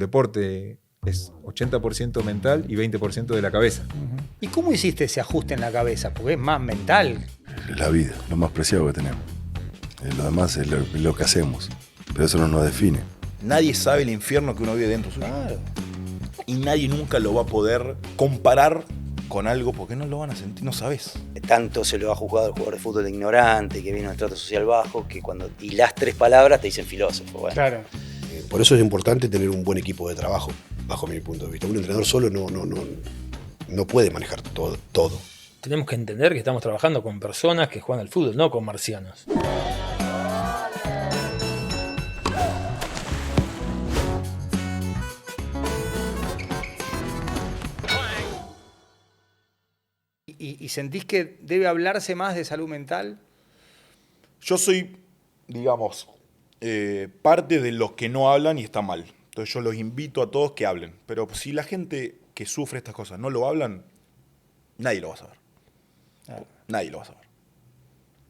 deporte es 80% mental y 20% de la cabeza. ¿Y cómo hiciste ese ajuste en la cabeza? Porque es más mental. La vida, lo más preciado que tenemos. Lo demás es lo que hacemos, pero eso no nos define. Nadie sabe el infierno que uno vive dentro suyo. Claro. Y nadie nunca lo va a poder comparar con algo porque no lo van a sentir, no sabes. Tanto se lo ha juzgado al jugador de fútbol de ignorante, que viene del trato social bajo, que cuando hilás 3 palabras te dicen filósofo. Bueno. Claro. Por eso es importante tener un buen equipo de trabajo, bajo mi punto de vista. Un entrenador solo no puede manejar todo. Tenemos que entender que estamos trabajando con personas que juegan al fútbol, no con marcianos. ¿Y sentís que debe hablarse más de salud mental? Yo soy, digamos, parte de los que no hablan y está mal. Entonces yo los invito a todos que hablen. Pero si la gente que sufre estas cosas no lo hablan, nadie lo va a saber. Nadie lo va a saber.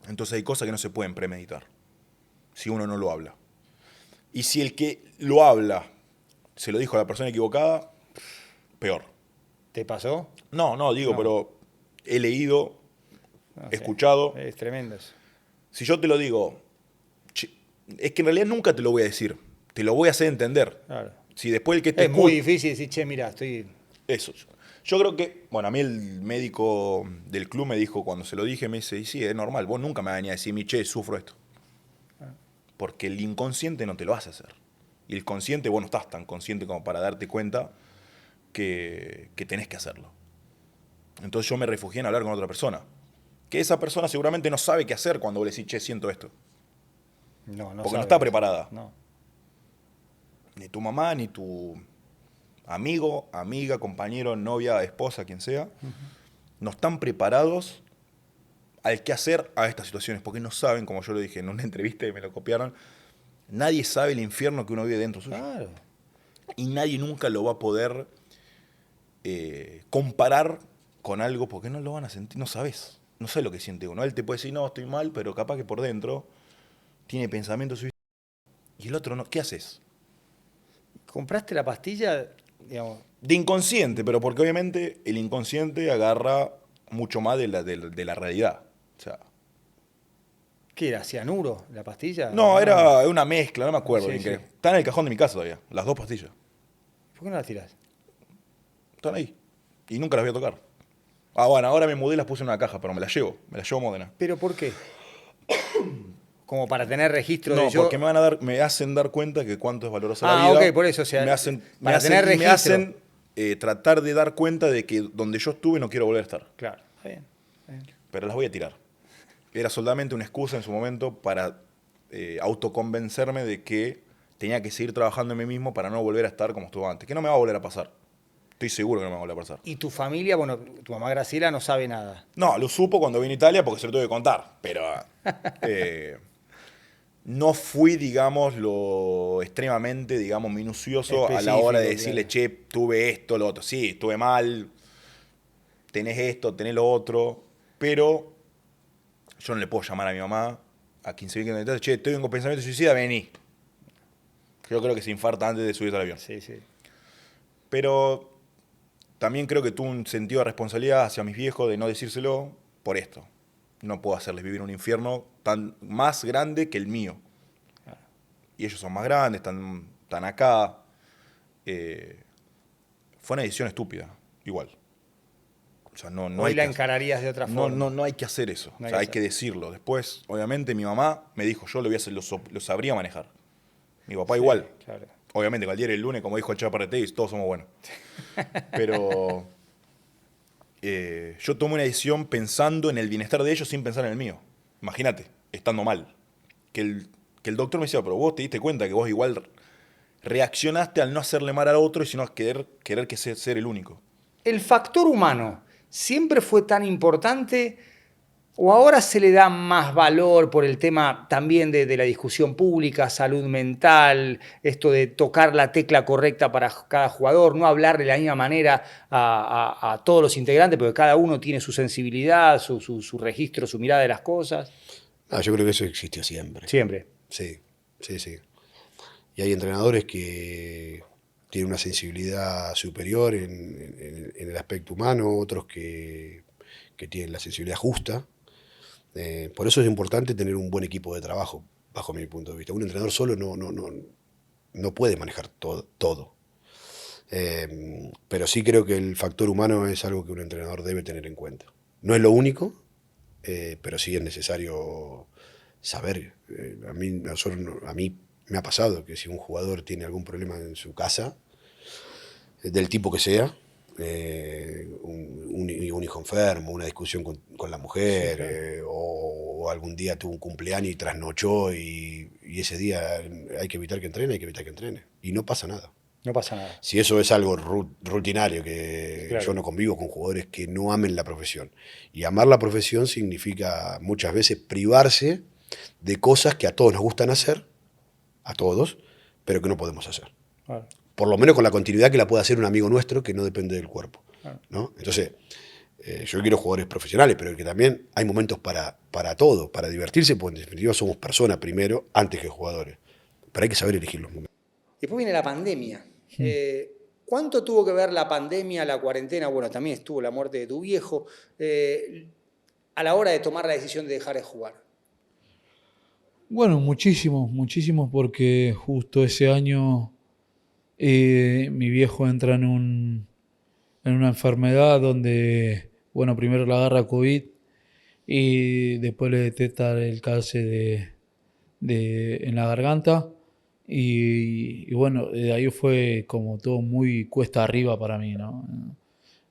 Entonces hay cosas que no se pueden premeditar si uno no lo habla. Y si el que lo habla se lo dijo a la persona equivocada, peor. ¿Te pasó? No, digo, No. pero he leído, No he sé. escuchado. Es tremendo eso. Si yo te lo digo, es que en realidad nunca te lo voy a decir. Te lo voy a hacer entender. Claro. Si después el que te Es muy difícil decir, che, mira, estoy... Eso. Yo creo que, bueno, a mí el médico del club me dijo, cuando se lo dije, me dice, y sí, es normal, vos nunca me vas a venir a decir, che, sufro esto. Porque el inconsciente no te lo hace hacer. Y el consciente, vos no estás tan consciente como para darte cuenta que tenés que hacerlo. Entonces yo me refugié en hablar con otra persona. Que esa persona seguramente no sabe qué hacer cuando vos le decís, che, siento esto. No Porque no sabe. está preparada. No. Ni tu mamá, ni tu amigo, amiga, compañero, novia, esposa, quien sea, no están preparados al qué hacer a estas situaciones, porque no saben, como yo lo dije en una entrevista y me lo copiaron, nadie sabe el infierno que uno vive dentro suyo. Claro. Y nadie nunca lo va a poder comparar con algo porque no lo van a sentir, no sabes. No sé lo que siente uno. Él te puede decir, no, estoy mal, pero capaz que por dentro tiene pensamientos suicidas. Y el otro no. ¿Qué haces? ¿Compraste la pastilla? Digamos, De inconsciente, pero porque obviamente el inconsciente agarra mucho más de la realidad. O sea, ¿qué era? ¿Cianuro la pastilla? no, era una mezcla, no me acuerdo Sí, bien sí. qué. Están en el cajón de mi casa todavía, las 2 pastillas. ¿Por qué no la tirás? Están ahí. Y nunca las voy a tocar. Ah, bueno, ahora me mudé y las puse en una caja, pero me las llevo a Módena. ¿Pero por qué? Como para tener registro No, de yo... porque me hacen dar cuenta que cuánto es valorosa la Ah, vida. ok, por eso, o sea, me hacen tener me registro. hacen tratar de dar cuenta de que donde yo estuve no quiero volver a estar. Claro, está bien. Está bien. Pero las voy a tirar. Era solamente una excusa en su momento para autoconvencerme de que tenía que seguir trabajando en mí mismo para no volver a estar como estuve antes. Que no me va a volver a pasar. Estoy seguro que no me va a volver a pasar. ¿Y tu familia, bueno, tu mamá Graciela no sabe nada? No, lo supo cuando vine a Italia porque se lo tuve que contar. Pero no fui, digamos, lo extremadamente, digamos, minucioso a la hora de decirle, che, tuve esto, lo otro. Sí, estuve mal, tenés esto, tenés lo otro. Pero yo no le puedo llamar a mi mamá a 15 días que che, tengo pensamiento suicida, vení. Yo creo que se infarta antes de subirse al avión. Sí, sí. Pero también creo que tuve un sentido de responsabilidad hacia mis viejos de no decírselo por esto. No puedo hacerles vivir un infierno más grande que el mío. Y ellos son más grandes, están acá. Fue una decisión estúpida, igual. O sea, no Hoy hay la que encararías de otra forma. no hay que hacer eso. No O hay sea, que hay que decirlo. Después, obviamente, mi mamá me dijo, yo lo sabría manejar. Mi papá igual. Claro. Obviamente, cualquier el lunes, como dijo el Chaparrete, todos somos buenos. Pero yo tomé una decisión pensando en el bienestar de ellos sin pensar en el mío. Imagínate, estando mal. Que el doctor me decía, pero vos te diste cuenta que vos igual reaccionaste al no hacerle mal al otro y sino a querer que ser el único. ¿El factor humano siempre fue tan importante o ahora se le da más valor por el tema también de la discusión pública, salud mental, esto de tocar la tecla correcta para cada jugador, no hablar de la misma manera a todos los integrantes, porque cada uno tiene su sensibilidad, su registro, su mirada de las cosas? Yo creo que eso existió siempre. Siempre. Sí, sí, sí. Y hay entrenadores que tienen una sensibilidad superior en el aspecto humano, otros que tienen la sensibilidad justa. Por eso es importante tener un buen equipo de trabajo, bajo mi punto de vista. Un entrenador solo no puede manejar todo. Pero sí creo que el factor humano es algo que un entrenador debe tener en cuenta. No es lo único, pero sí es necesario saber. A mí me ha pasado que si un jugador tiene algún problema en su casa, del tipo que sea, un hijo enfermo, una discusión con la mujer, sí, claro. O algún día tuvo un cumpleaños y trasnochó y ese día hay que evitar que entrene, y no pasa nada. No pasa nada. Si eso es algo rutinario, que claro. Yo no convivo con jugadores que no amen la profesión. Y amar la profesión significa muchas veces privarse de cosas que a todos nos gustan hacer, a todos, pero que no podemos hacer. Claro. Por lo menos con la continuidad que la puede hacer un amigo nuestro que no depende del cuerpo, ¿no? Entonces, yo quiero jugadores profesionales, pero que también hay momentos para todo, para divertirse, porque en definitiva somos personas primero, antes que jugadores. Pero hay que saber elegir los momentos. Después viene la pandemia. ¿Cuánto tuvo que ver la pandemia, la cuarentena? Bueno, también estuvo la muerte de tu viejo, a la hora de tomar la decisión de dejar de jugar. Bueno, muchísimo, porque justo ese año mi viejo entra en una enfermedad donde, bueno, primero la agarra COVID y después le detecta el cáncer en la garganta. Y bueno, de ahí fue como todo muy cuesta arriba para mí, ¿no?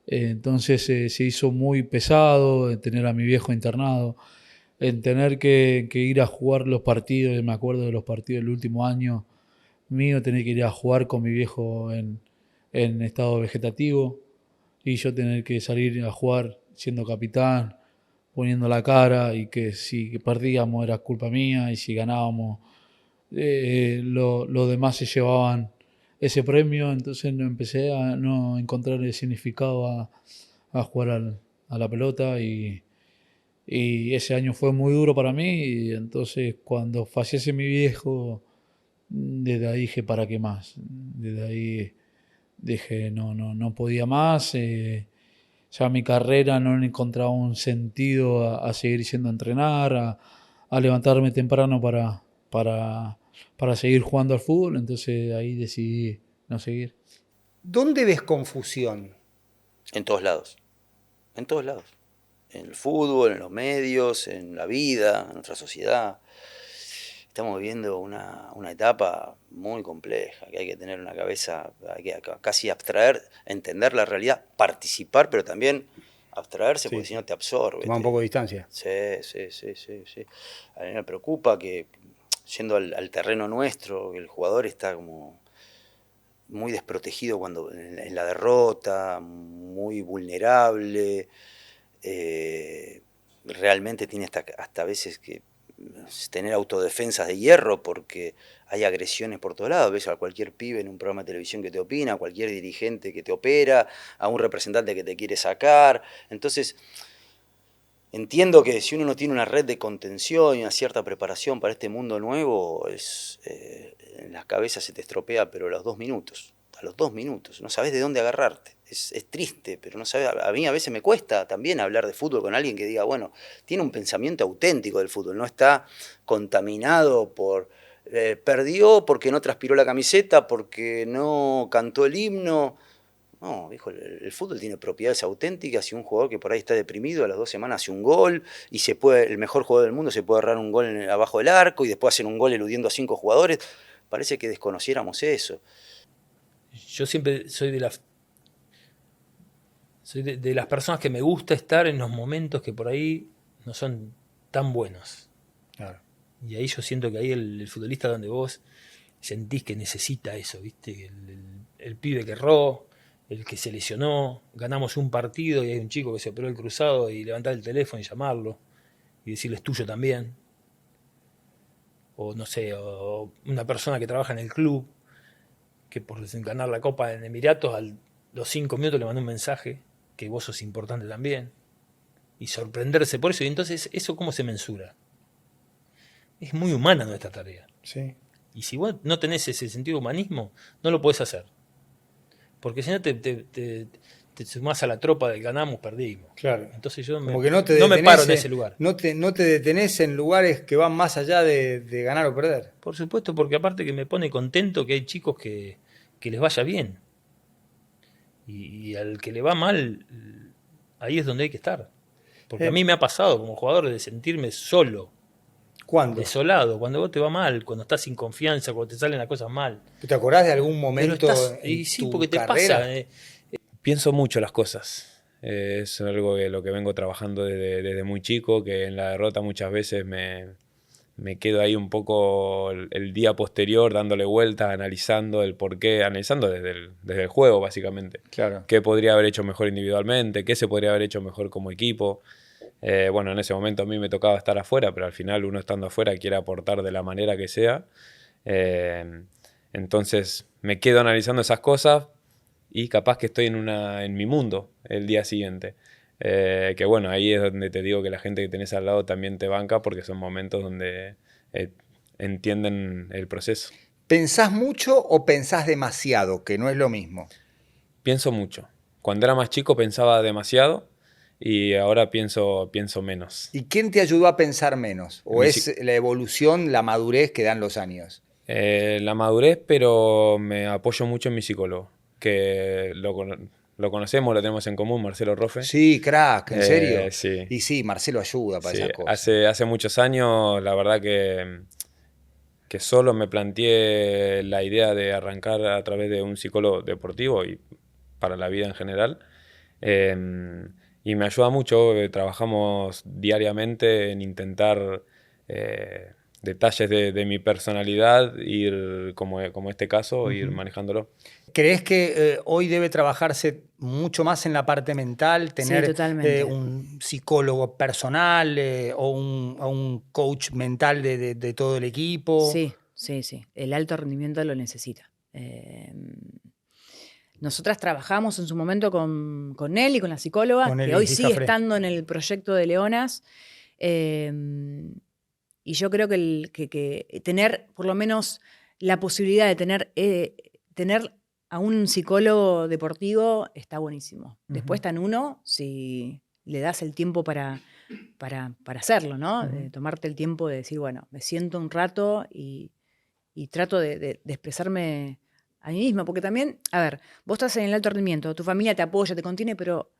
Entonces se hizo muy pesado tener a mi viejo internado, en tener que ir a jugar los partidos. Me acuerdo de los partidos del último año mío, tener que ir a jugar con mi viejo en estado vegetativo y yo tener que salir a jugar siendo capitán, poniendo la cara, y que si perdíamos era culpa mía y si ganábamos los demás se llevaban ese premio. Entonces empecé a no encontrar el significado a jugar a la pelota y ese año fue muy duro para mí. Y entonces cuando fallece mi viejo, desde ahí dije, ¿para qué más? Desde ahí dije, no podía más. Ya mi carrera no encontraba un sentido a seguir yendo a entrenar, a levantarme temprano para seguir jugando al fútbol. Entonces ahí decidí no seguir. ¿Dónde ves confusión? En todos lados. En todos lados. En el fútbol, en los medios, en la vida, en nuestra sociedad. Estamos viviendo una etapa muy compleja, que hay que tener una cabeza, hay que casi abstraer, entender la realidad, participar, pero también abstraerse, porque si no te absorbe. Toma un poco de distancia. Sí. A mí me preocupa que, yendo al terreno nuestro, el jugador está como muy desprotegido cuando en la derrota, muy vulnerable. Realmente tiene hasta veces que tener autodefensas de hierro, porque hay agresiones por todos lados. Ves a cualquier pibe en un programa de televisión que te opina, a cualquier dirigente que te opera, a un representante que te quiere sacar. Entonces, entiendo que si uno no tiene una red de contención y una cierta preparación para este mundo nuevo, en las cabezas se te estropea, pero a los 2 minutos. No sabes de dónde agarrarte. Es triste, pero no sabes. A mí a veces me cuesta también hablar de fútbol con alguien que diga, bueno, tiene un pensamiento auténtico del fútbol, no está contaminado por... perdió porque no transpiró la camiseta, porque no cantó el himno. No, viejo, el fútbol tiene propiedades auténticas, y un jugador que por ahí está deprimido a las 2 semanas hace un gol, y el mejor jugador del mundo se puede agarrar un gol abajo del arco y después hacer un gol eludiendo a 5 jugadores. Parece que desconociéramos eso. Yo siempre soy de las personas que me gusta estar en los momentos que por ahí no son tan buenos. Claro. Y ahí yo siento que ahí el futbolista donde vos sentís que necesita eso, ¿viste? El pibe que erró, el que se lesionó, ganamos un partido y hay un chico que se operó el cruzado, y levantar el teléfono y llamarlo y decirle es tuyo también. O no sé, o una persona que trabaja en el club que por ganar la Copa en Emiratos a los 5 minutos le mandó un mensaje que vos sos importante también, y sorprenderse por eso. Y entonces, ¿eso cómo se mensura? Es muy humana nuestra tarea. Sí. Y si vos no tenés ese sentido de humanismo, no lo podés hacer. Porque si no te sumás a la tropa del ganamos, perdimos. Claro. Entonces yo Como que no me paro en ese lugar. No te detenés en lugares que van más allá de ganar o perder. Por supuesto, porque aparte que me pone contento que hay chicos que les vaya bien. Y al que le va mal, ahí es donde hay que estar. Porque a mí me ha pasado como jugador de sentirme solo, ¿Cuándo? desolado, cuando vos te va mal, cuando estás sin confianza, cuando te salen las cosas mal. ¿Te acordás de algún Pero momento y en sí, tu porque te carrera? pasa. Pienso mucho las cosas. Es algo que lo que vengo trabajando desde muy chico, que en la derrota muchas veces me quedo ahí un poco el día posterior dándole vueltas, analizando el porqué, analizando desde el juego básicamente. Claro. ¿Qué podría haber hecho mejor individualmente? ¿Qué se podría haber hecho mejor como equipo? Bueno, en ese momento a mí me tocaba estar afuera, pero al final uno estando afuera quiere aportar de la manera que sea. Entonces me quedo analizando esas cosas y capaz que estoy en mi mundo el día siguiente. Que bueno, ahí es donde te digo que la gente que tenés al lado también te banca porque son momentos donde entienden el proceso. ¿Pensás mucho o pensás demasiado? Que no es lo mismo. Pienso mucho. Cuando era más chico pensaba demasiado y ahora pienso menos. ¿Y quién te ayudó a pensar menos? ¿O es la evolución, la madurez que dan los años? La madurez, pero me apoyo mucho en mi psicólogo, que lo conocemos, lo tenemos en común, Marcelo Rofe. Sí, crack, ¿en serio? Sí. Y sí, Marcelo ayuda para Sí, esas cosas. hace muchos años, la verdad que solo me planteé la idea de arrancar a través de un psicólogo deportivo y para la vida en general. Y me ayuda mucho, trabajamos diariamente en intentar detalles de mi personalidad, ir como este caso, ir manejándolo. ¿Crees que hoy debe trabajarse mucho más en la parte mental, tener totalmente. un psicólogo personal o un coach mental de todo el equipo? Sí. El alto rendimiento lo necesita. Nosotras trabajamos en su momento con él y con la psicóloga, Con él que y hoy Jessica sigue Frey. estando en el proyecto de Leonas. Y yo creo que tener por lo menos la posibilidad de tener a un psicólogo deportivo está buenísimo. Después está en uno si le das el tiempo para hacerlo, ¿no? De tomarte el tiempo de decir, bueno, me siento un rato y trato de expresarme a mí misma. Porque también, a ver, vos estás en el alto rendimiento, tu familia te apoya, te contiene, pero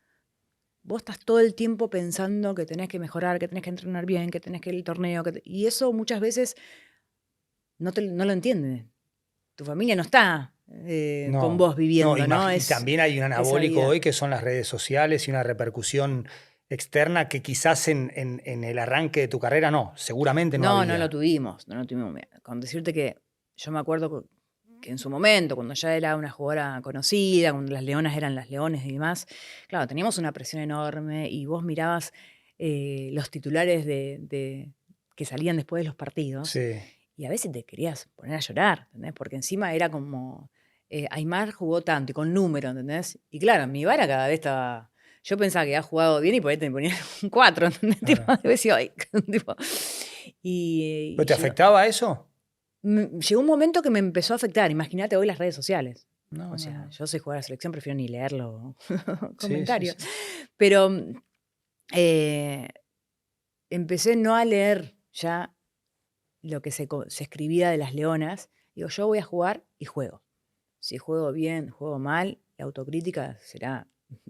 vos estás todo el tiempo pensando que tenés que mejorar, que tenés que entrenar bien, que tenés que ir al torneo. Y eso muchas veces no lo entiende. Tu familia no está con vos viviendo, ¿no? Y también hay un anabólico vida. hoy que son las redes sociales y una repercusión externa que quizás en el arranque de tu carrera seguramente no había. No lo tuvimos. Con decirte que yo me acuerdo que en su momento, cuando ya era una jugadora conocida, cuando las Leonas eran las Leones y demás, claro, teníamos una presión enorme y vos mirabas los titulares que salían después de los partidos Sí. y a veces te querías poner a llorar, ¿entendés? Porque encima era como, Aymar jugó tanto y con número, ¿entendés? Y claro, mi vara cada vez estaba... Yo pensaba que había jugado bien y por ahí te ponían un 4, ¿entendés? Tipo, decía, ay, tipo, ¿Pero te afectaba eso? Llegó un momento que me empezó a afectar. Imagínate hoy las redes sociales. No, O sea, no. yo soy jugadora de selección, prefiero ni leerlo Sí, comentarios. sí. Pero empecé no a leer ya lo que se escribía de las Leonas. Digo, yo voy a jugar y juego. Si juego bien, juego mal, la autocrítica será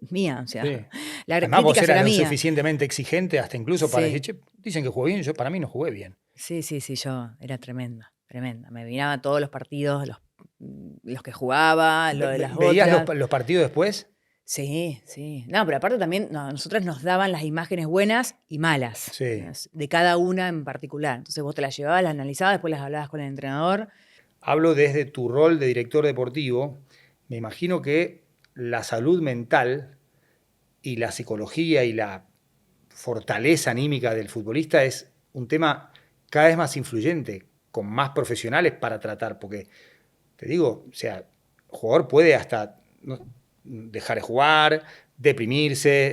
mía. O sea, Sí. la Además, vos crítica será eras lo mía. suficientemente exigente hasta incluso para Sí. decir, che, dicen que jugué bien, yo para mí no jugué bien. Sí, yo era tremenda. Me miraba todos los partidos, los que jugaba, lo de las ¿Veías otras. los partidos después? Sí. No, pero aparte también nosotras nos daban las imágenes buenas y malas. Sí. De cada una en particular. Entonces vos te las llevabas, las analizabas, después las hablabas con el entrenador. Hablo desde tu rol de director deportivo. Me imagino que la salud mental y la psicología y la fortaleza anímica del futbolista es un tema cada vez más influyente, con más profesionales para tratar, porque te digo, o sea, el jugador puede hasta dejar de jugar, deprimirse,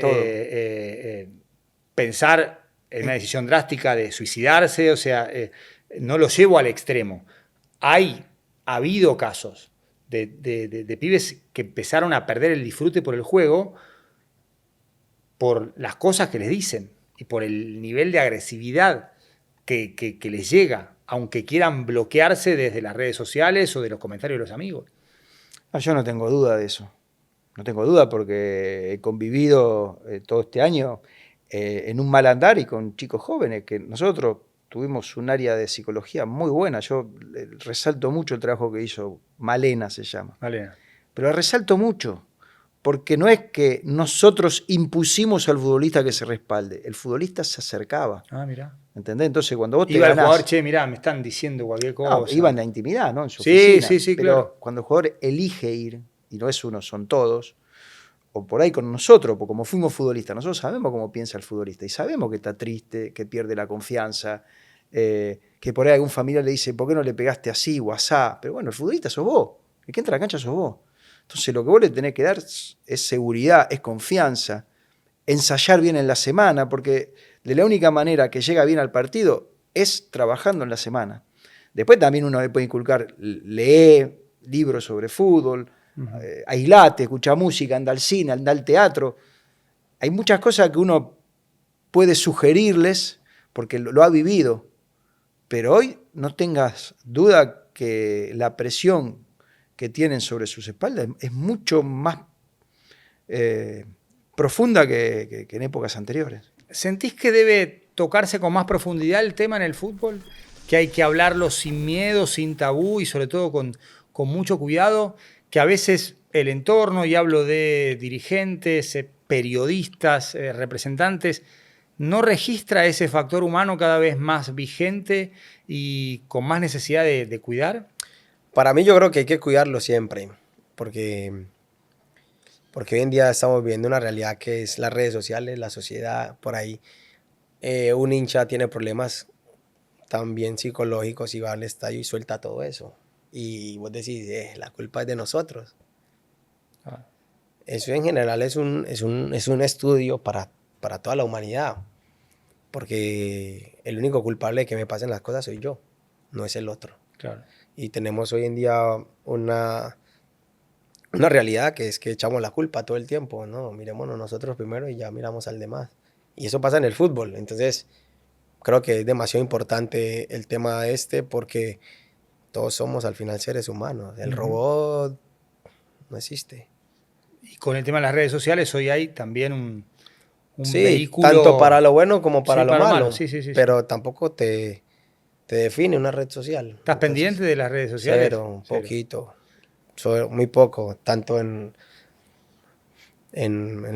pensar en una decisión drástica de suicidarse, o sea, no lo llevo al extremo. Ha habido casos de pibes que empezaron a perder el disfrute por el juego por las cosas que les dicen y por el nivel de agresividad que les llega, aunque quieran bloquearse desde las redes sociales o de los comentarios de los amigos. Yo no tengo duda de eso. No tengo duda porque he convivido todo este año en un mal andar y con chicos jóvenes, que nosotros tuvimos un área de psicología muy buena. Yo resalto mucho el trabajo que hizo Malena, se llama. Malena. Pero resalto mucho, porque no es que nosotros impusimos al futbolista que se respalde, el futbolista se acercaba. Ah, mirá. ¿Entendés? Entonces cuando vos te Iba el ganás, jugador, che, mirá, me están diciendo cualquier cosa. no, iba en la intimidad, ¿no? En su Sí, oficina. sí, sí, Pero claro. cuando el jugador elige ir, y no es uno, son todos, o por ahí con nosotros, porque como fuimos futbolistas, nosotros sabemos cómo piensa el futbolista y sabemos que está triste, que pierde la confianza, que por ahí algún familiar le dice, ¿por qué no le pegaste así o asá? Pero bueno, el futbolista sos vos, el que entra a la cancha sos vos. Entonces lo que vos le tenés que dar es seguridad, es confianza, ensayar bien en la semana, porque de la única manera que llega bien al partido es trabajando en la semana. Después también uno le puede inculcar, lee libros sobre fútbol, aislate, escucha música, anda al cine, anda al teatro. Hay muchas cosas que uno puede sugerirles porque lo ha vivido, pero hoy no tengas duda que la presión que tienen sobre sus espaldas es mucho más profunda que en épocas anteriores. ¿Sentís que debe tocarse con más profundidad el tema en el fútbol? Que hay que hablarlo sin miedo, sin tabú y sobre todo con mucho cuidado, que a veces el entorno, y hablo de dirigentes, periodistas, representantes, no registra ese factor humano cada vez más vigente y con más necesidad de cuidar? Para mí yo creo que hay que cuidarlo siempre, porque hoy en día estamos viviendo una realidad que es las redes sociales, la sociedad, por ahí. Un hincha tiene problemas también psicológicos y va al estadio y suelta todo eso. Y vos decís, la culpa es de nosotros. Eso en general es un estudio para toda la humanidad, porque el único culpable de que me pasen las cosas soy yo, no es el otro. Claro. Y tenemos hoy en día una realidad que es que echamos la culpa todo el tiempo, ¿no? Mirémonos nosotros primero y ya miramos al demás. Y eso pasa en el fútbol. Entonces, creo que es demasiado importante el tema porque todos somos al final seres humanos. El robot no existe. Y con el tema de las redes sociales, hoy hay también un sí, vehículo... tanto para lo bueno como para sí, lo malo. Sí, pero tampoco te define una red social. ¿Estás pendiente de las redes sociales? Cero, un poquito. Muy poco, tanto en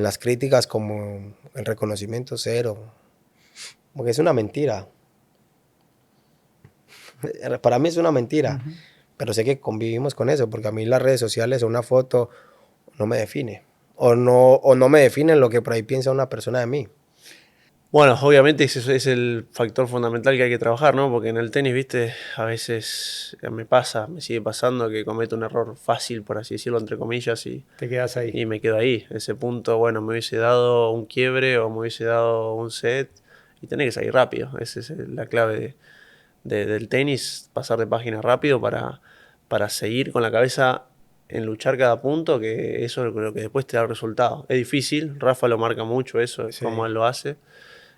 las críticas como en reconocimiento, cero. Porque es una mentira. Para mí es una mentira. Pero sé que convivimos con eso, porque a mí las redes sociales o una foto no me define. O no me definen lo que por ahí piensa una persona de mí. Bueno, obviamente ese es el factor fundamental que hay que trabajar, ¿no? Porque en el tenis, viste, a veces me sigue pasando que cometo un error fácil, por así decirlo, entre comillas, y te quedas ahí. Y me quedo ahí. Ese punto, bueno, me hubiese dado un quiebre o me hubiese dado un set y tenés que salir rápido. Esa es la clave del tenis, pasar de página rápido para seguir con la cabeza en luchar cada punto, que eso es lo que después te da el resultado. Es difícil, Rafa lo marca mucho eso, sí, como él lo hace.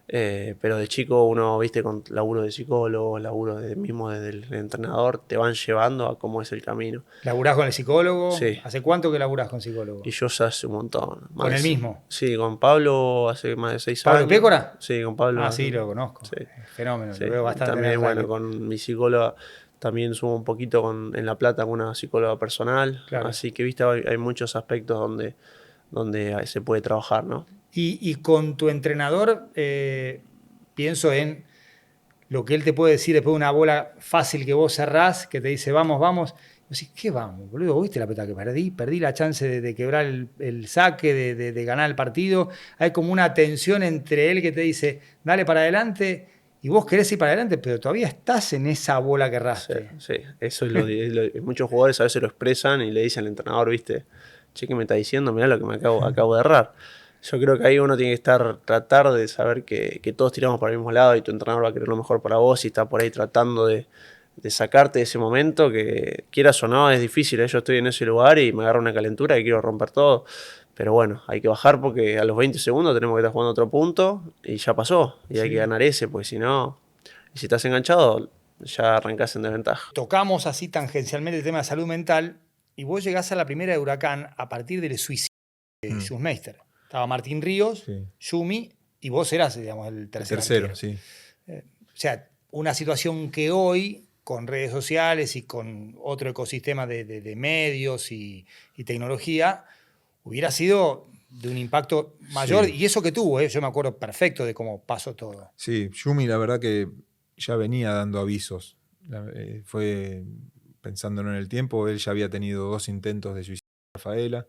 Pero de chico uno, viste, con laburo de psicólogo, laburo mismo desde el entrenador, te van llevando a cómo es el camino. ¿Laburás con el psicólogo? Sí. ¿Hace cuánto que laburás con psicólogo? Y yo ya hace un montón. ¿Con el mismo? Sí, con Pablo hace más de 6 años. ¿Pablo Pécora? Sí, con Pablo. Ah, sí, lo conozco. Sí. Fenómeno, sí. Lo veo bastante. También, bueno, con mi psicóloga también subo un poquito en La Plata con una psicóloga personal. Claro. Así que, viste, hay muchos aspectos donde se puede trabajar, ¿no? Y con tu entrenador, pienso en lo que él te puede decir después de una bola fácil que vos cerrás, que te dice vamos, vamos. Y vos decís, ¿qué vamos, boludo? ¿Viste la pelota que perdí la chance de quebrar el saque, de ganar el partido? Hay como una tensión entre él que te dice, dale para adelante, y vos querés ir para adelante, pero todavía estás en esa bola que erraste. Sí, eso es muchos jugadores a veces lo expresan y le dicen al entrenador, viste, che, ¿qué me está diciendo? Mirá lo que me acabo de errar. Yo creo que ahí uno tiene que tratar de saber que todos tiramos para el mismo lado y tu entrenador va a querer lo mejor para vos y está por ahí tratando de de sacarte de ese momento que, quieras o no, es difícil. Yo estoy en ese lugar y me agarra una calentura y quiero romper todo. Pero bueno, hay que bajar porque a los 20 segundos tenemos que estar jugando otro punto y ya pasó. Y hay que ganar ese, porque si no, y si estás enganchado, ya arrancás en desventaja. Tocamos así tangencialmente el tema de salud mental y vos llegás a la primera de Huracán a partir del suicidio de Schumacher. Estaba Martín Ríos, Yumi, y vos eras, digamos, el tercero. Arquero. Sí. O sea, una situación que hoy, con redes sociales y con otro ecosistema de medios y tecnología, hubiera sido de un impacto mayor. Y eso que tuvo, yo me acuerdo perfecto de cómo pasó todo. Sí, Yumi la verdad que ya venía dando avisos. Fue pensándolo en el tiempo, él ya había tenido 2 intentos de suicidio de Rafaela.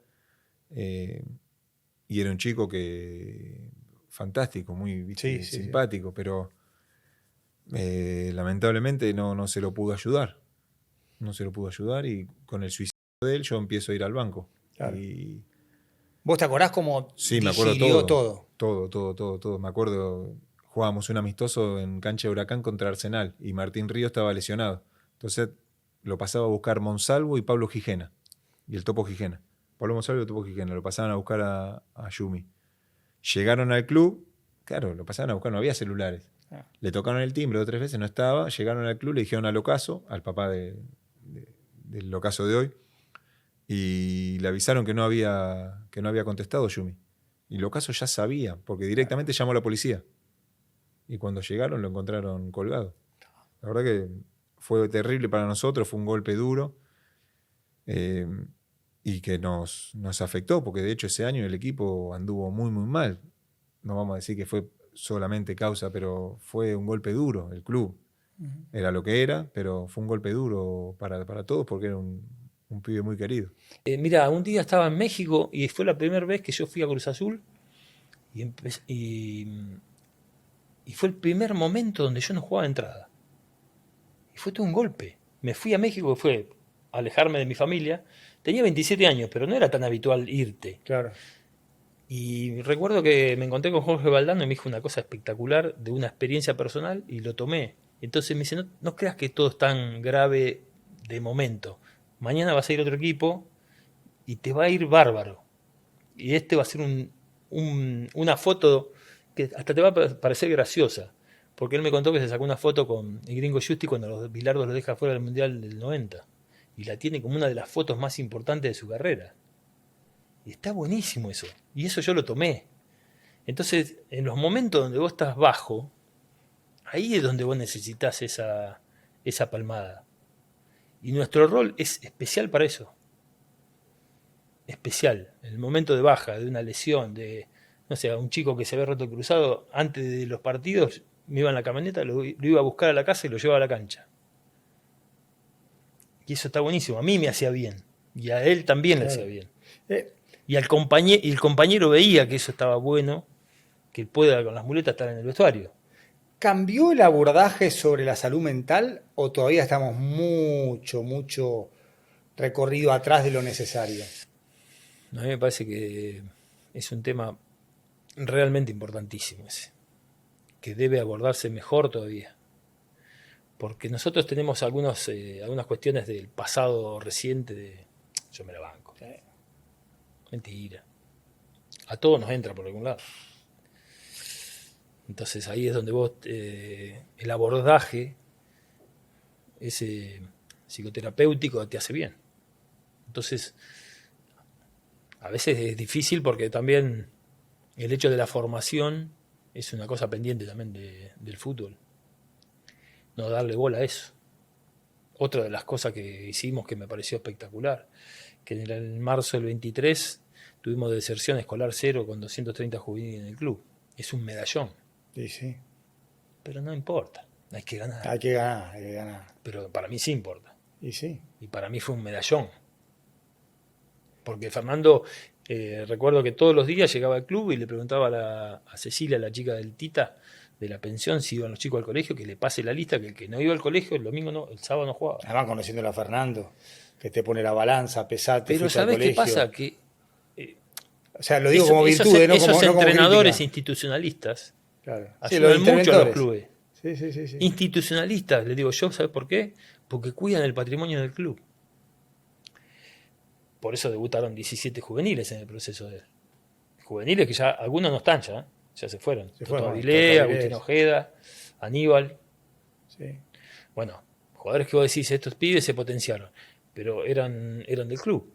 Y era un chico que fantástico, muy simpático, pero lamentablemente no se lo pudo ayudar. No se lo pudo ayudar y con el suicidio de él yo empiezo a ir al banco. Claro. Y ¿Vos te acordás cómo me acuerdo todo? Todo. Me acuerdo, jugábamos un amistoso en cancha de Huracán contra Arsenal y Martín Ríos estaba lesionado. Entonces lo pasaba a buscar Monsalvo y Pablo Gijena, y el Topo Gijena. Pablo Monsalvo y el Topo Gijena, lo pasaban a buscar a Yumi. Llegaron al club, claro, lo pasaban a buscar, no había celulares. Le tocaron el timbre 2 o 3 veces, no estaba, llegaron al club, le dijeron al Ocaso, al papá del Ocaso de hoy, y le avisaron que no había contestado Yumi. Y el Ocaso ya sabía, porque directamente llamó a la policía. Y cuando llegaron lo encontraron colgado. La verdad que fue terrible para nosotros, fue un golpe duro. Y que nos afectó, porque de hecho ese año el equipo anduvo muy, muy mal. No vamos a decir que fue solamente causa, pero fue un golpe duro. El club era lo que era, pero fue un golpe duro para todos porque era un pibe muy querido. Mira, un día estaba en México y fue la primera vez que yo fui a Cruz Azul y fue el primer momento donde yo no jugaba de entrada. Y fue todo un golpe. Me fui a México, fue alejarme de mi familia. Tenía 27 años, pero no era tan habitual irte. Claro. Y recuerdo que me encontré con Jorge Valdano y me dijo una cosa espectacular de una experiencia personal y lo tomé. Entonces me dice, no creas que todo es tan grave de momento. Mañana vas a ir a otro equipo y te va a ir bárbaro. Y este va a ser una foto que hasta te va a parecer graciosa. Porque él me contó que se sacó una foto con el gringo Justi cuando los Bilardo lo deja fuera del Mundial del 90. Y la tiene como una de las fotos más importantes de su carrera. Y está buenísimo eso. Y eso yo lo tomé. Entonces, en los momentos donde vos estás bajo, ahí es donde vos necesitas esa palmada. Y nuestro rol es especial para eso. Especial. En el momento de baja, de una lesión, de, no sé, un chico que se ve roto cruzado, antes de los partidos, me iba en la camioneta, lo iba a buscar a la casa y lo llevaba a la cancha. Y eso está buenísimo. A mí me hacía bien. Y a él también le hacía bien. Y el compañero veía que eso estaba bueno, que él pueda con las muletas estar en el vestuario. ¿Cambió el abordaje sobre la salud mental o todavía estamos mucho recorrido atrás de lo necesario? A mí me parece que es un tema realmente importantísimo ese, que debe abordarse mejor todavía. Porque nosotros tenemos algunas cuestiones del pasado reciente de yo me la banco. Mentira. A todos nos entra por algún lado. Entonces ahí es donde vos, el abordaje ese psicoterapéutico te hace bien. Entonces, a veces es difícil porque también el hecho de la formación es una cosa pendiente también del fútbol. No darle bola a eso. Otra de las cosas que hicimos que me pareció espectacular, que en el marzo del 23 tuvimos deserción escolar 0 con 230 juveniles en el club. Es un medallón. Sí. Pero no importa, hay que ganar. Hay que ganar. Pero para mí sí importa. Y sí. Y para mí fue un medallón. Porque Fernando, recuerdo que todos los días llegaba al club y le preguntaba a Cecilia, la chica del Tita, de la pensión, si iban los chicos al colegio, que le pase la lista, que el que no iba al colegio el domingo no, el sábado no jugaba. Además conociéndolo a Fernando, que te pone la balanza, pesate. Pero ¿sabés qué pasa? Que o sea, lo digo como virtud, esos como entrenadores crítica. Institucionalistas, claro. ayudan mucho a los clubes. Sí. Institucionalistas, les digo yo, ¿sabes por qué? porque cuidan el patrimonio del club. Por eso debutaron 17 juveniles en el proceso de juveniles que ya algunos no están ya se fueron. Toto Avilés, Agustín Ojeda, Aníbal. Sí. Bueno, jugadores que vos decís, estos pibes se potenciaron, pero eran del club.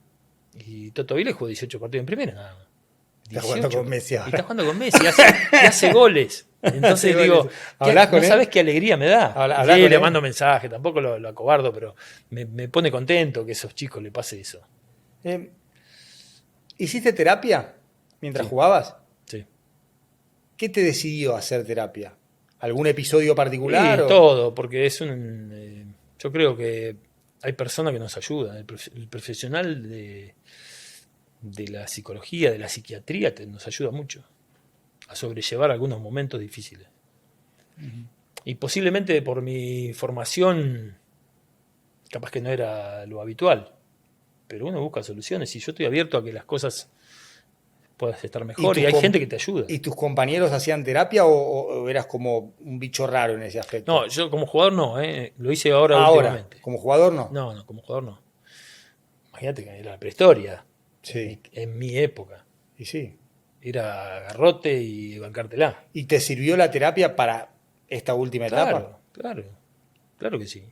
Y Toto Avilés jugó 18 partidos en primera, nada más. Está jugando con Messi ahora. Y está jugando con Messi, y hace goles. Entonces digo, no sabés qué alegría me da. Sí, le mando mensaje, tampoco lo acobardo, pero me pone contento que a esos chicos le pase eso. ¿Hiciste terapia mientras jugabas? Sí. ¿Qué te decidió hacer terapia? ¿Algún episodio particular? Sí, todo, porque es yo creo que hay personas que nos ayudan. El profesional de la psicología, de la psiquiatría, nos ayuda mucho a sobrellevar algunos momentos difíciles. Uh-huh. Y posiblemente por mi formación, capaz que no era lo habitual, pero uno busca soluciones y yo estoy abierto a que las cosas puedan estar mejor y hay gente que te ayuda. ¿Y tus compañeros hacían terapia o eras como un bicho raro en ese aspecto? No, yo como jugador no, lo hice ahora últimamente. ¿Como jugador no? No, como jugador no. Imagínate que era la prehistoria. Sí. En mi época. Y sí. Era garrote y bancártela. ¿Y te sirvió la terapia para esta última etapa? Claro que sí.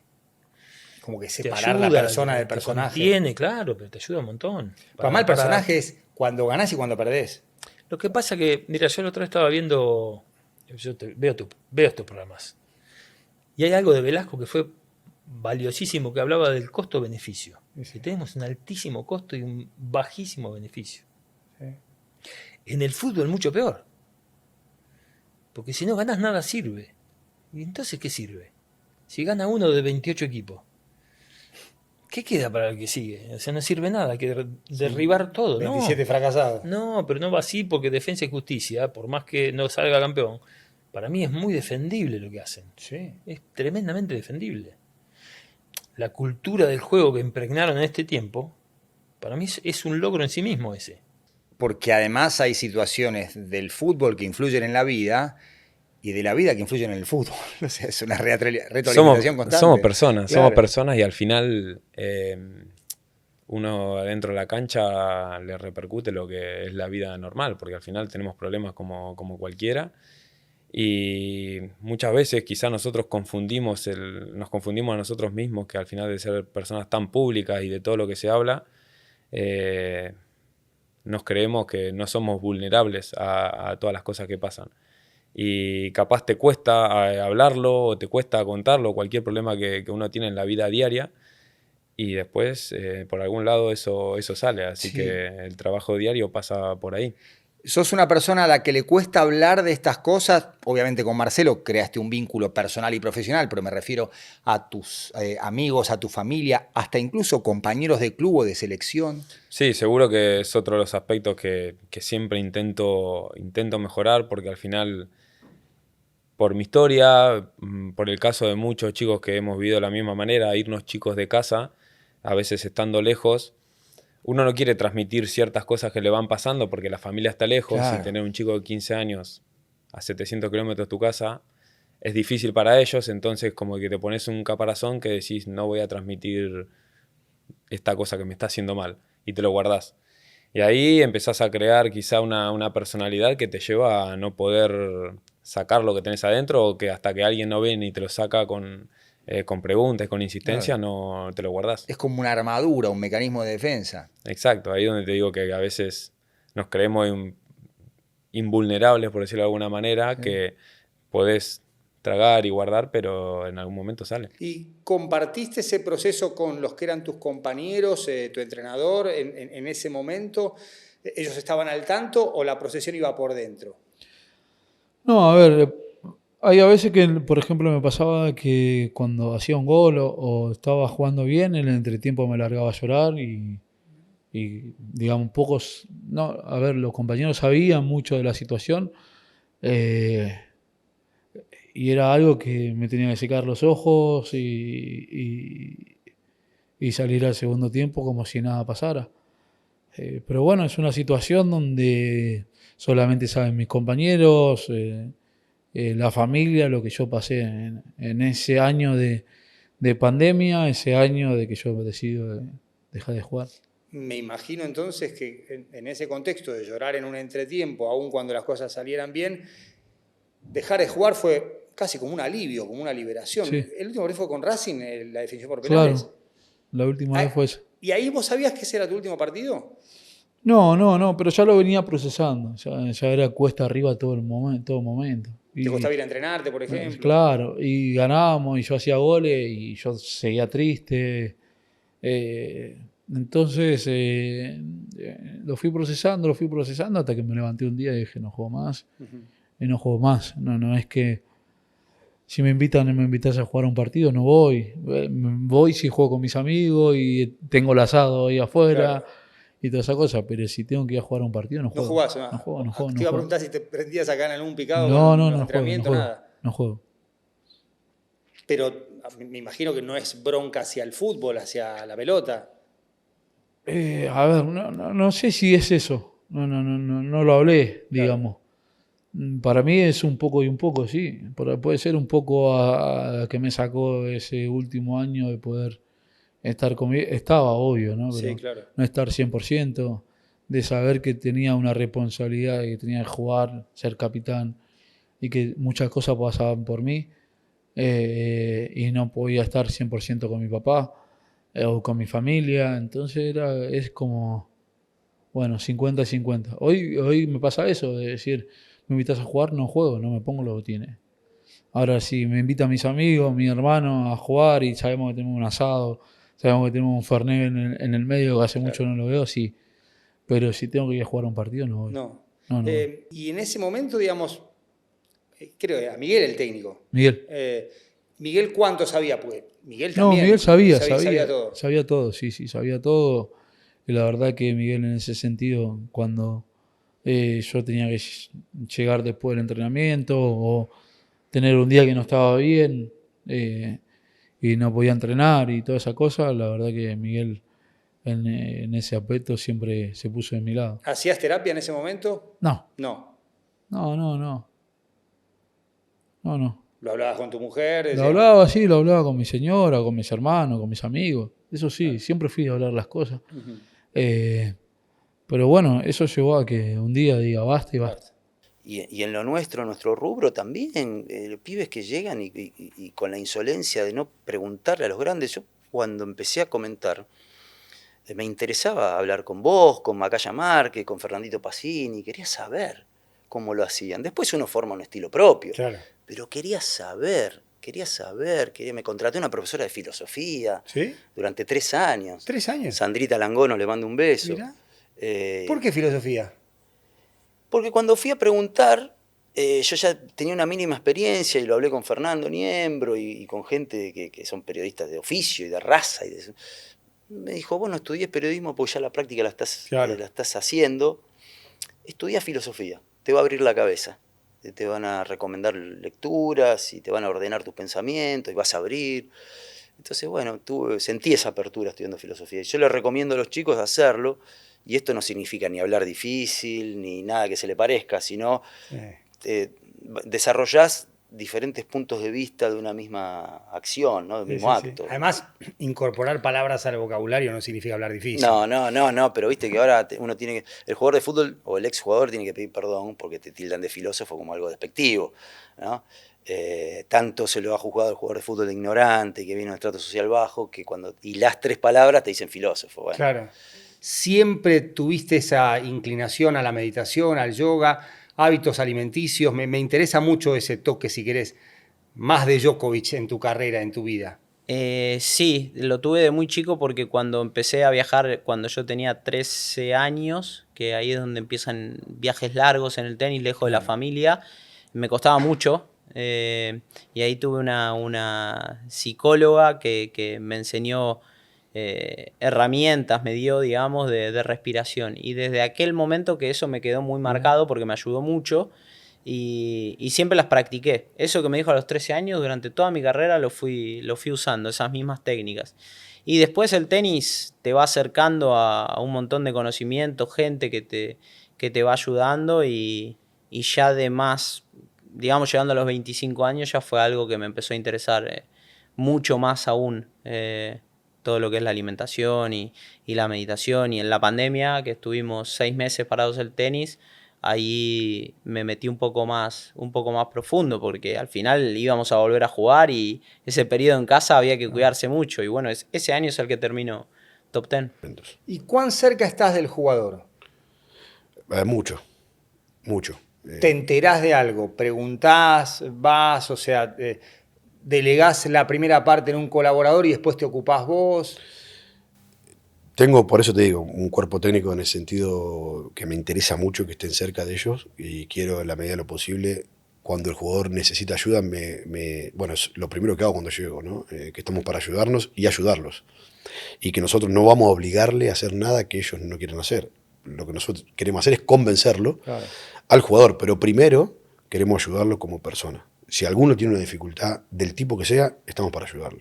Como que separar la persona del personaje. Tiene, claro, pero te ayuda un montón. Para el personaje es cuando ganás y cuando perdés. Lo que pasa que, mira, yo la otra vez estaba viendo, veo estos programas. Y hay algo de Velasco que fue valiosísimo, que hablaba del costo-beneficio. Sí. Que tenemos un altísimo costo y un bajísimo beneficio. Sí. En el fútbol mucho peor. Porque si no ganás nada sirve. ¿Y entonces qué sirve? Si gana uno de 28 equipos, ¿qué queda para el que sigue? O sea, no sirve nada, hay que derribar todo. 27 fracasados. No, pero no va así porque Defensa y Justicia, por más que no salga campeón, para mí es muy defendible lo que hacen. Sí. Es tremendamente defendible. La cultura del juego que impregnaron en este tiempo, para mí es un logro en sí mismo ese. Porque además hay situaciones del fútbol que influyen en la vida y de la vida que influyen en el fútbol. O sea, es una retroalimentación constante. Somos personas y al final uno adentro de la cancha le repercute lo que es la vida normal, porque al final tenemos problemas como cualquiera. Y muchas veces quizás nosotros nos confundimos a nosotros mismos, que al final de ser personas tan públicas y de todo lo que se habla, nos creemos que no somos vulnerables a todas las cosas que pasan. Y capaz te cuesta hablarlo o te cuesta contarlo, cualquier problema que uno tiene en la vida diaria, y después por algún lado eso sale, así que el trabajo diario pasa por ahí. Sos una persona a la que le cuesta hablar de estas cosas. Obviamente con Marcelo creaste un vínculo personal y profesional, pero me refiero a tus amigos, a tu familia, hasta incluso compañeros de club o de selección. Sí, seguro que es otro de los aspectos que siempre intento mejorar, porque al final, por mi historia, por el caso de muchos chicos que hemos vivido de la misma manera, irnos chicos de casa, a veces estando lejos, uno no quiere transmitir ciertas cosas que le van pasando porque la familia está lejos, y tener un chico de 15 años a 700 kilómetros de tu casa es difícil para ellos, entonces como que te pones un caparazón que decís, no voy a transmitir esta cosa que me está haciendo mal, y te lo guardás. Y ahí empezás a crear quizá una personalidad que te lleva a no poder sacar lo que tenés adentro, o que hasta que alguien no viene y te lo saca con preguntas, con insistencia, no te lo guardás. Es como una armadura, un mecanismo de defensa. Exacto, ahí es donde te digo que a veces nos creemos invulnerables, por decirlo de alguna manera, que podés tragar y guardar, pero en algún momento sale. ¿Y compartiste ese proceso con los que eran tus compañeros, tu entrenador, en ese momento? ¿Ellos estaban al tanto o la procesión iba por dentro? No, a ver, hay a veces que, por ejemplo, me pasaba que cuando hacía un gol o estaba jugando bien, en el entretiempo me largaba a llorar y digamos, pocos, no, a ver, los compañeros sabían mucho de la situación, y era algo que me tenía que secar los ojos y salir al segundo tiempo como si nada pasara. Pero bueno, es una situación donde solamente saben mis compañeros, la familia, lo que yo pasé en ese año de de pandemia, ese año de que yo decido dejar de jugar. Me imagino entonces que en ese contexto de llorar en un entretiempo, aun cuando las cosas salieran bien, dejar de jugar fue casi como un alivio, como una liberación. Sí. El último partido fue con Racing, la definición por penales. Claro, la última vez fue eso. ¿Y ahí vos sabías que ese era tu último partido? No, pero ya lo venía procesando, ya era cuesta arriba todo momento. ¿Te costaba ir a entrenarte, por ejemplo? Claro, y ganábamos y yo hacía goles y yo seguía triste. Entonces lo fui procesando hasta que me levanté un día y dije no juego más. Y no juego más. No es que si me invitas a jugar a un partido, no voy. Voy si juego con mis amigos y tengo el asado ahí afuera. Claro. Y toda esa cosa, pero si tengo que ir a jugar a un partido, no juego. No jugás, no juego. Te iba a preguntar si te prendías acá en algún picado. No entrenamiento, nada. No juego. Pero me imagino que no es bronca hacia el fútbol, hacia la pelota. A ver, no sé si es eso. No lo hablé, digamos. Claro. Para mí es un poco y un poco, sí. Puede ser un poco a que me sacó ese último año de poder estar conmigo. Estaba obvio, ¿no? Pero sí, claro. No estar 100%, de saber que tenía una responsabilidad, que tenía que jugar, ser capitán y que muchas cosas pasaban por mí y no podía estar 100% con mi papá o con mi familia. Entonces es como, bueno, 50-50. Hoy me pasa eso, de decir, me invitas a jugar, no juego, no me pongo los botines. Ahora si me invitan mis amigos, mi hermano a jugar y sabemos que tenemos un asado, sabemos que tenemos un fernet en el medio que hace mucho no lo veo, sí. Pero si tengo que ir a jugar a un partido, no voy. No. No. Y en ese momento, digamos, creo que a Miguel el técnico. Miguel. Miguel, ¿cuánto sabía? Pues Miguel también. No, Miguel sabía todo. Sabía todo, sí, sabía todo. Y la verdad que Miguel en ese sentido, cuando yo tenía que llegar después del entrenamiento o tener un día que no estaba bien y no podía entrenar y toda esa cosa, la verdad que Miguel en ese aspecto siempre se puso de mi lado. ¿Hacías terapia en ese momento? No. No. ¿Lo hablabas con tu mujer? Lo hablaba con mi señora, con mis hermanos, con mis amigos. Eso sí, siempre fui a hablar las cosas. Uh-huh. Pero bueno, eso llevó a que un día diga basta y basta. Y en lo nuestro, nuestro rubro también, pibes que llegan y con la insolencia de no preguntarle a los grandes. Yo cuando empecé a comentar, me interesaba hablar con vos, con Macaya Márquez, con Fernandito Pacini, quería saber cómo lo hacían. Después uno forma un estilo propio, claro. Pero quería saber. Me contraté una profesora de filosofía. ¿Sí? Durante 3 años. 3 años. Sandrita Langono, le mando un beso. Mirá. ¿Por qué filosofía? Porque cuando fui a preguntar, yo ya tenía una mínima experiencia y lo hablé con Fernando Niembro y con gente que son periodistas de oficio y de raza. Me dijo, bueno, estudies periodismo porque ya la práctica la estás haciendo. Estudia filosofía, te va a abrir la cabeza. Te van a recomendar lecturas y te van a ordenar tus pensamientos y vas a abrir. Entonces, bueno, sentí esa apertura estudiando filosofía. Y yo les recomiendo a los chicos hacerlo. Y esto no significa ni hablar difícil, ni nada que se le parezca, sino desarrollás diferentes puntos de vista de una misma acción, ¿no? Del mismo acto. Además, incorporar palabras al vocabulario no significa hablar difícil. No, pero viste que ahora uno tiene que... El jugador de fútbol o el exjugador tiene que pedir perdón porque te tildan de filósofo como algo despectivo, ¿no? Tanto se lo ha juzgado al jugador de fútbol de ignorante, que viene de un estrato social bajo, que cuando hilás 3 palabras te dicen filósofo. Bueno. Claro. ¿Siempre tuviste esa inclinación a la meditación, al yoga, hábitos alimenticios? Me interesa mucho ese toque, si querés, más de Djokovic en tu carrera, en tu vida. Sí, lo tuve de muy chico porque cuando empecé a viajar, cuando yo tenía 13 años, que ahí es donde empiezan viajes largos en el tenis, lejos de la familia, me costaba mucho. Y ahí tuve una psicóloga que me enseñó herramientas, me dio, digamos, de respiración. Y desde aquel momento que eso me quedó muy marcado porque me ayudó mucho y siempre las practiqué. Eso que me dijo a los 13 años, durante toda mi carrera lo fui usando, esas mismas técnicas. Y después el tenis te va acercando a un montón de conocimientos, gente que te va ayudando y ya de más, digamos, llegando a los 25 años ya fue algo que me empezó a interesar mucho más aún todo lo que es la alimentación y la meditación. Y en la pandemia, que estuvimos 6 meses parados del tenis, ahí me metí un poco más profundo, porque al final íbamos a volver a jugar y ese periodo en casa había que cuidarse mucho. Y bueno, ese año es el que terminó top 10. ¿Y cuán cerca estás del jugador? Mucho, mucho. ¿Te enterás de algo? ¿Preguntás? ¿Vas? O sea, ¿delegás la primera parte en un colaborador y después te ocupás vos? Tengo, por eso te digo, un cuerpo técnico en el sentido que me interesa mucho que estén cerca de ellos y quiero en la medida de lo posible, cuando el jugador necesita ayuda, bueno, es lo primero que hago cuando llego, ¿no? Que estamos para ayudarnos y ayudarlos. Y que nosotros no vamos a obligarle a hacer nada que ellos no quieran hacer. Lo que nosotros queremos hacer es convencerlo al jugador, pero primero queremos ayudarlo como persona. Si alguno tiene una dificultad del tipo que sea, estamos para ayudarlo.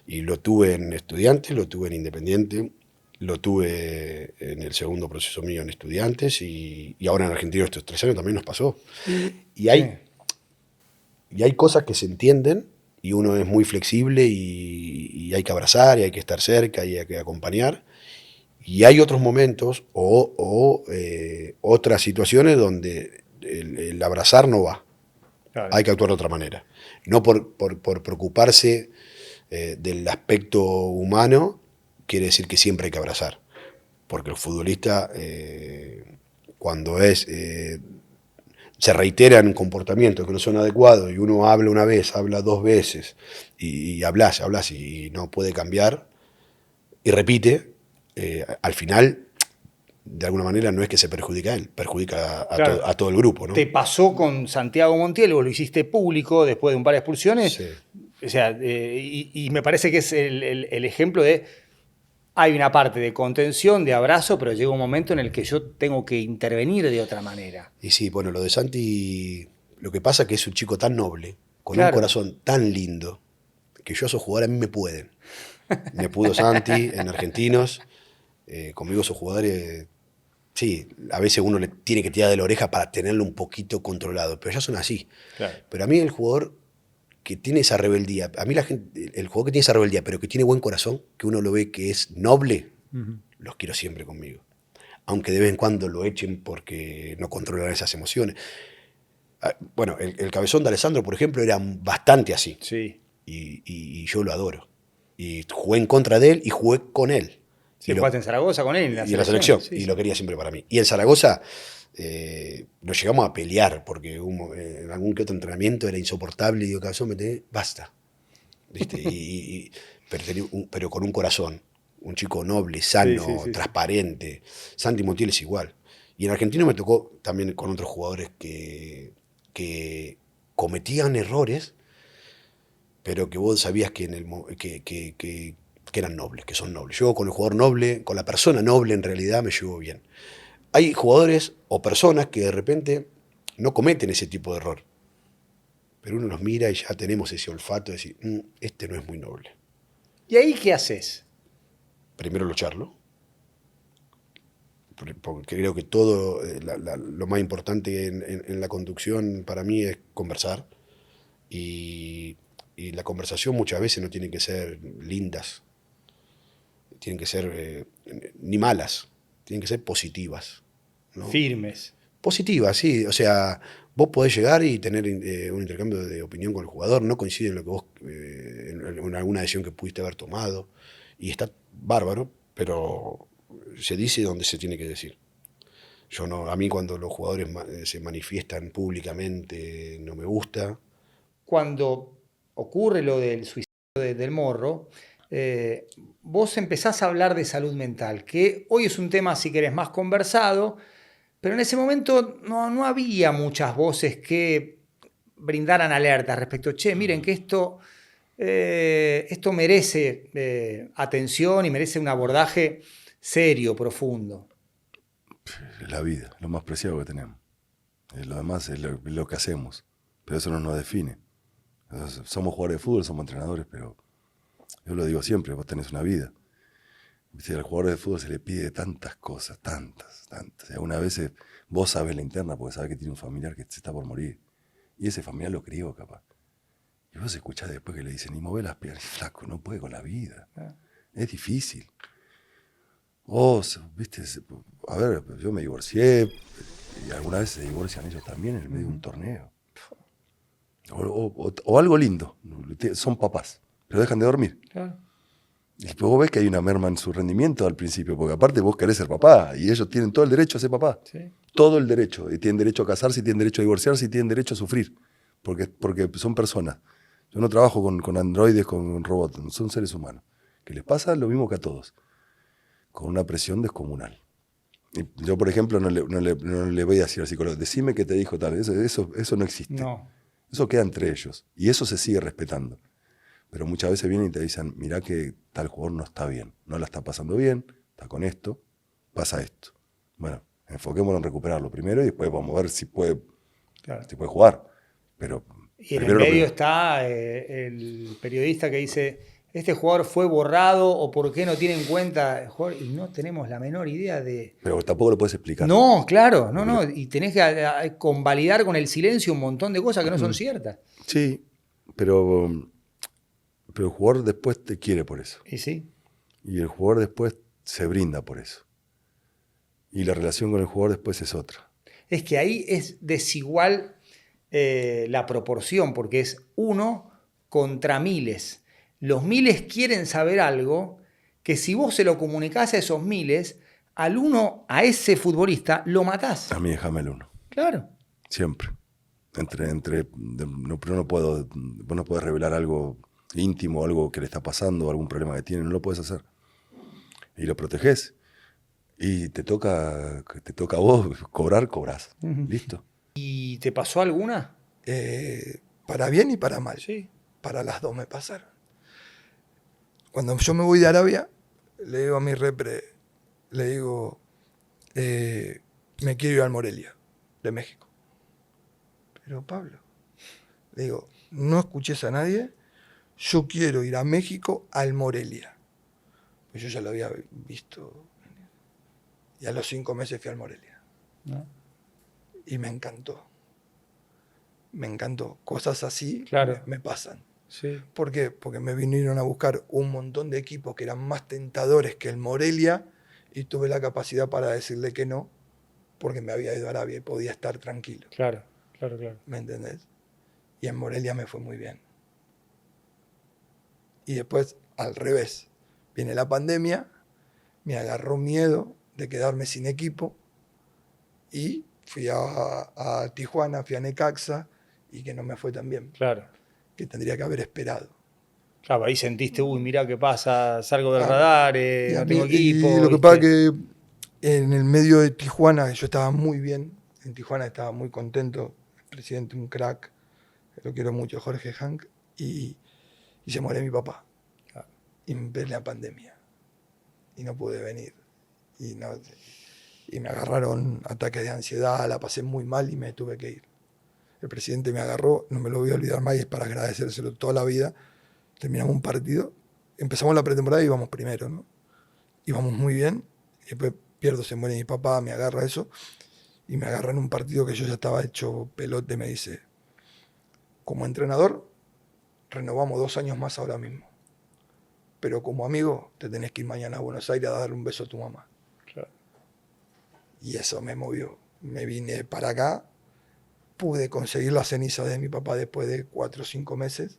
Y lo tuve en Estudiantes, lo tuve en Independiente, lo tuve en el segundo proceso mío en Estudiantes y ahora en Argentino estos 3 años también nos pasó. Y hay cosas que se entienden y uno es muy flexible y hay que abrazar y hay que estar cerca y hay que acompañar. Y hay otros momentos o otras situaciones donde el abrazar no va. Claro. Hay que actuar de otra manera. No por preocuparse del aspecto humano, quiere decir que siempre hay que abrazar. Porque el futbolista, cuando se reiteran comportamientos que no son adecuados y uno habla una vez, habla 2 veces y hablas y no puede cambiar y repite, al final, de alguna manera, no es que se perjudica a él, perjudica a todo el grupo, ¿no? Te pasó con Santiago Montiel, vos lo hiciste público después de un par de expulsiones. Sí. O sea, y me parece que es el ejemplo de... Hay una parte de contención, de abrazo, pero llega un momento en el que yo tengo que intervenir de otra manera. Y sí, bueno, lo de Santi, lo que pasa es que es un chico tan noble, con un corazón tan lindo, que yo a esos jugadores a mí me pueden. Me pudo Santi en Argentinos, conmigo esos jugadores, sí, a veces uno le tiene que tirar de la oreja para tenerlo un poquito controlado, pero ya son así. Claro. Pero a mí el jugador que tiene esa rebeldía, a mí el jugador que tiene esa rebeldía, pero que tiene buen corazón, que uno lo ve que es noble, los quiero siempre conmigo. Aunque de vez en cuando lo echen porque no controlan esas emociones. Bueno, el cabezón de Alessandro, por ejemplo, era bastante así. Sí. Y yo lo adoro. Y jugué en contra de él y jugué con él. Sí, jugaste en Zaragoza con él. En la selección. Sí, y lo quería siempre para mí. Y en Zaragoza nos llegamos a pelear porque en algún que otro entrenamiento era insoportable y digo, cabezón, basta. ¿Viste? Pero con un corazón. Un chico noble, sano, transparente. Santi Montiel es igual. Y en Argentina me tocó también con otros jugadores que cometían errores, pero que vos sabías que eran nobles, que son nobles. Yo con el jugador noble, con la persona noble en realidad me llevo bien. Hay jugadores o personas que de repente no cometen ese tipo de error, pero uno los mira y ya tenemos ese olfato de decir, este no es muy noble. ¿Y ahí qué haces? Primero lucharlo, porque creo que todo, lo más importante en la conducción para mí es conversar, y la conversación muchas veces no tiene que ser lindas, tienen que ser ni malas, tienen que ser positivas, ¿no? Firmes. Positivas, sí, o sea, vos podés llegar y tener un intercambio de opinión con el jugador, no coincide en lo que vos, en alguna decisión que pudiste haber tomado, y está bárbaro, pero se dice donde se tiene que decir. A mí cuando los jugadores se manifiestan públicamente no me gusta. Cuando ocurre lo del suicidio del Morro, vos empezás a hablar de salud mental, que hoy es un tema, si querés, más conversado, pero en ese momento no había muchas voces que brindaran alertas respecto, miren que esto merece atención y merece un abordaje serio, profundo. La vida, lo más preciado que tenemos. Lo demás es lo que hacemos, pero eso no nos define. Somos jugadores de fútbol, somos entrenadores, pero yo lo digo siempre, vos tenés una vida. ¿Viste? Al jugador de fútbol se le pide tantas cosas, tantas. Y algunas veces vos sabés la interna porque sabés que tiene un familiar que se está por morir. Y ese familiar lo crió, capaz. Y vos escuchás después que le dicen, y mueve las piernas, flaco, no puede con la vida. Ah. Es difícil. Vos, viste, a ver, yo me divorcié, y alguna vez se divorcian ellos también en el medio de un torneo. O algo lindo, son papás, pero dejan de dormir. Claro. Y después vos ves que hay una merma en su rendimiento al principio, porque aparte vos querés ser papá, y ellos tienen todo el derecho a ser papá. Sí. Todo el derecho. Y tienen derecho a casarse, y tienen derecho a divorciarse, y tienen derecho a sufrir, porque son personas. Yo no trabajo con androides, con robots, son seres humanos. Que les pasa lo mismo que a todos, con una presión descomunal. Y yo, por ejemplo, no le voy a decir al psicólogo, decime que te dijo tal, eso no existe. No. Eso queda entre ellos, y eso se sigue respetando. Pero muchas veces vienen y te dicen, mirá que tal jugador no está bien, no la está pasando bien, está con esto, pasa esto. Bueno, enfoquémonos en recuperarlo primero y después vamos a ver si puede jugar. Pero y en el medio está el periodista que dice, este jugador fue borrado o por qué no tiene en cuenta el jugador, y no tenemos la menor idea de... Pero tampoco lo puedes explicar. No, claro, no, y tenés que convalidar con el silencio un montón de cosas que no son ciertas. Sí, pero el jugador después te quiere por eso. Y sí. Y el jugador después se brinda por eso. Y la relación con el jugador después es otra. Es que ahí es desigual la proporción, porque es 1 contra miles. Los miles quieren saber algo que si vos se lo comunicás a esos miles, al uno, a ese futbolista, lo matás. A mí déjame el 1. Claro. Siempre. Vos no podés revelar algo íntimo, algo que le está pasando, algún problema que tiene, no lo puedes hacer. Y lo protegés. Y te toca a vos cobrás. ¿Listo? ¿Y te pasó alguna? Para bien y para mal. Sí. Para las dos me pasaron. Cuando yo me voy de Arabia, le digo a mi repre, le digo, me quiero ir al Morelia, de México. Pero Pablo, le digo, no escuches a nadie, yo quiero ir a México al Morelia. Pues yo ya lo había visto. Y a los 5 meses fui al Morelia. ¿No? Y me encantó. Me encantó. Cosas así me pasan. Sí. ¿Por qué? Porque me vinieron a buscar un montón de equipos que eran más tentadores que el Morelia y tuve la capacidad para decirle que no, porque me había ido a Arabia y podía estar tranquilo. Claro. ¿Me entendés? Y en Morelia me fue muy bien. Y después, al revés, viene la pandemia, me agarró miedo de quedarme sin equipo y fui a Tijuana, fui a Necaxa y que no me fue tan bien. Claro. Que tendría que haber esperado. Claro, ahí sentiste, mirá qué pasa, salgo del radar, no tengo equipo. Y lo que pasa es que en el medio de Tijuana yo estaba muy bien, en Tijuana estaba muy contento, el presidente un crack, lo quiero mucho, Jorge Hank, y se muere mi papá. Claro. Y me empezó la pandemia. Y no pude venir. Y me agarraron ataques de ansiedad, la pasé muy mal y me tuve que ir. El presidente me agarró, no me lo voy a olvidar más y es para agradecérselo toda la vida. Terminamos un partido, empezamos la pretemporada y íbamos primero, ¿no? Íbamos muy bien, y después pierdo, se muere mi papá, me agarra eso, y me agarra en un partido que yo ya estaba hecho pelote, me dice, como entrenador, renovamos 2 años más ahora mismo, pero como amigo, te tenés que ir mañana a Buenos Aires a darle un beso a tu mamá. Claro. Y eso me movió, me vine para acá, pude conseguir la ceniza de mi papá después de 4 o 5 meses.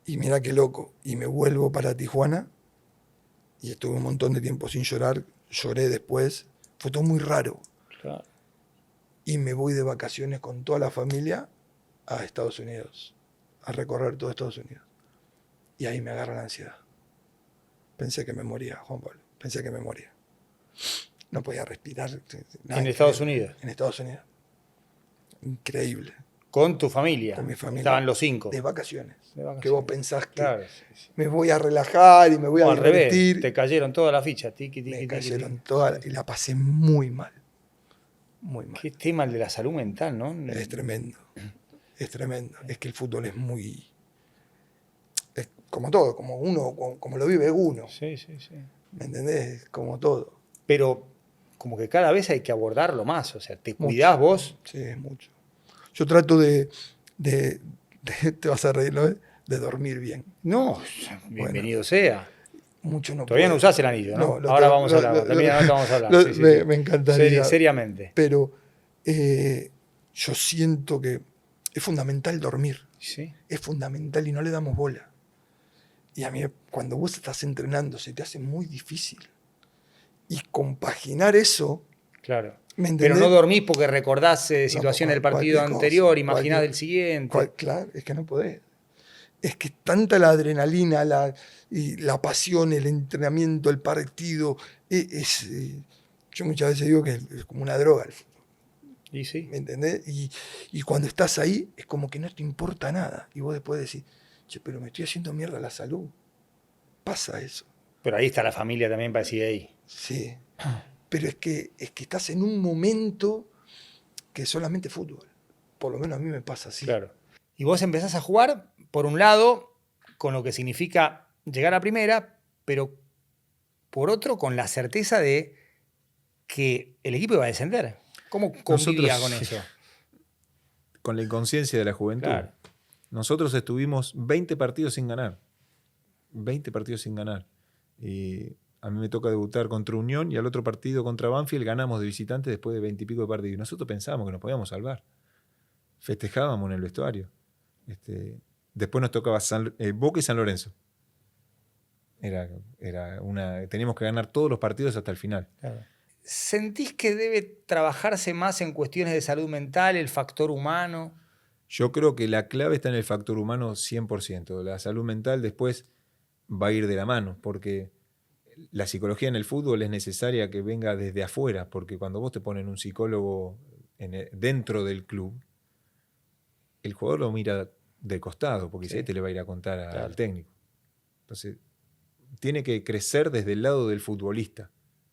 Y mira qué loco. Y me vuelvo para Tijuana. Y estuve un montón de tiempo sin llorar. Lloré después. Fue todo muy raro. Claro. Y me voy de vacaciones con toda la familia a Estados Unidos. A recorrer todo Estados Unidos. Y ahí me agarra la ansiedad. Pensé que me moría, Juan Pablo. Pensé que me moría. No podía respirar. ¿En Estados Unidos? En Estados Unidos. Increíble. ¿Con tu familia? Con mi familia. Estaban los 5. De vacaciones. De vacaciones. Que vos pensás que claro, sí. me voy a relajar y me voy a al revés, divertir. te cayeron todas las fichas. Me cayeron todas y la pasé muy mal. Muy mal. Qué tema el de la salud mental, ¿no? Es tremendo. Es tremendo. Es que el fútbol es muy... Es como todo, como uno, como lo vive uno. Sí. ¿Me entendés? Como todo. Pero como que cada vez hay que abordarlo más. O sea, ¿te cuidás vos? Sí, es mucho. Yo trato de te vas a reír, ¿no? De dormir bien. No, bienvenido sea. Mucho no Todavía puede. no usás el anillo, ¿no? No, Ahora vamos a hablar. También vamos a hablar. Sí, sí, sí. Me encantaría. Seriamente. Pero yo siento que es fundamental dormir. Sí. Es fundamental y no le damos bola. Y a mí, cuando vos estás entrenando, se te hace muy difícil. Y compaginar eso. Claro. ¿Me entendés? Pero no dormís porque recordás situaciones del partido anterior, imaginás del siguiente. Claro, es que no podés. Es que tanta la adrenalina, la pasión, el entrenamiento, el partido, yo muchas veces digo que es como una droga el fútbol. Y sí. ¿Me entendés? Y cuando estás ahí, es como que no te importa nada. Y vos después decís, che, pero me estoy haciendo mierda la salud. Pasa eso. Pero ahí está la familia también para decir ahí. Sí. Pero es que estás en un momento que es solamente fútbol. Por lo menos a mí me pasa así. Claro. Y vos empezás a jugar, por un lado, con lo que significa llegar a primera, pero por otro, con la certeza de que el equipo iba a descender. ¿Cómo convivías con eso? Con la inconsciencia de la juventud. Claro. Nosotros estuvimos 20 partidos sin ganar. 20 partidos sin ganar. Y a mí me toca debutar contra Unión y al otro partido contra Banfield ganamos de visitante después de 20 y pico de partidos. Y nosotros pensábamos que nos podíamos salvar. Festejábamos en el vestuario. Después nos tocaba Boca y San Lorenzo. Teníamos que ganar todos los partidos hasta el final. Claro. ¿Sentís que debe trabajarse más en cuestiones de salud mental, el factor humano? Yo creo que la clave está en el factor humano 100%. La salud mental después va a ir de la mano, porque la psicología en el fútbol es necesaria que venga desde afuera, porque cuando vos te ponen un psicólogo dentro del club, el jugador lo mira de costado, porque si te le va a ir a contar al técnico. Entonces, tiene que crecer desde el lado del futbolista,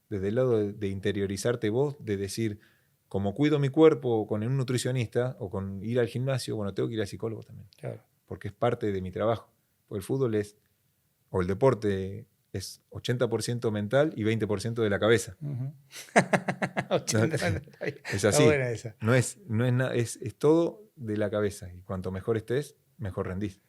desde el lado de interiorizarte vos, de decir, como cuido mi cuerpo con un nutricionista o con ir al gimnasio, bueno, tengo que ir al psicólogo también. Claro. Porque es parte de mi trabajo. Porque el fútbol o el deporte es 80% mental y 20% de la cabeza. Uh-huh. Es así. No es nada, es todo de la cabeza. Y cuanto mejor estés, mejor rendís.